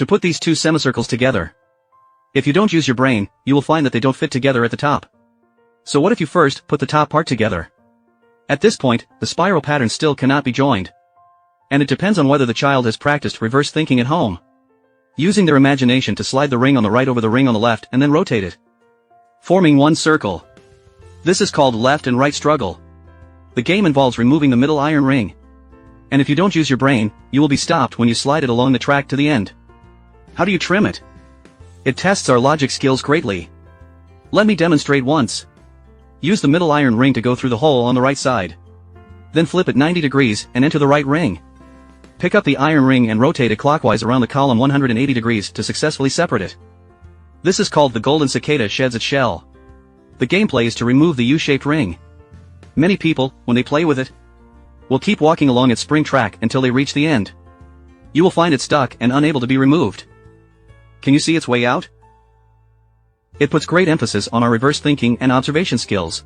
to put these two semicircles together. If you don't use your brain, you will find that they don't fit together at the top. So what if you first put the top part together? At this point, the spiral pattern still cannot be joined. And it depends on whether the child has practiced reverse thinking at home, using their imagination to slide the ring on the right over the ring on the left and then rotate it, forming one circle. This is called left and right struggle. The game involves removing the middle iron ring. And if you don't use your brain, you will be stopped when you slide it along the track to the end. How do you trim it? It tests our logic skills greatly. Let me demonstrate once. Use the middle iron ring to go through the hole on the right side. Then flip it 90 degrees and enter the right ring. Pick up the iron ring and rotate it clockwise around the column 180 degrees to successfully separate it. This is called the golden cicada sheds its shell. The gameplay is to remove the U-shaped ring. Many people, when they play with it, will keep walking along its spring track until they reach the end. You will find it stuck and unable to be removed. Can you see its way out? It puts great emphasis on our reverse thinking and observation skills.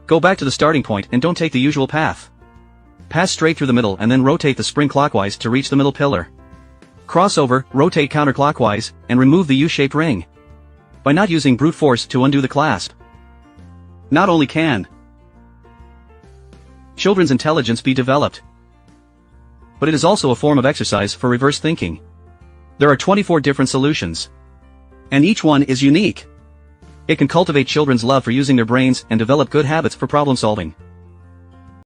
Go back to the starting point and don't take the usual path. Pass straight through the middle and then rotate the spring clockwise to reach the middle pillar. Cross over, rotate counterclockwise, and remove the U-shaped ring. By not using brute force to undo the clasp. Not only can children's intelligence be developed, but it is also a form of exercise for reverse thinking. There are 24 different solutions, and each one is unique. It can cultivate children's love for using their brains and develop good habits for problem solving.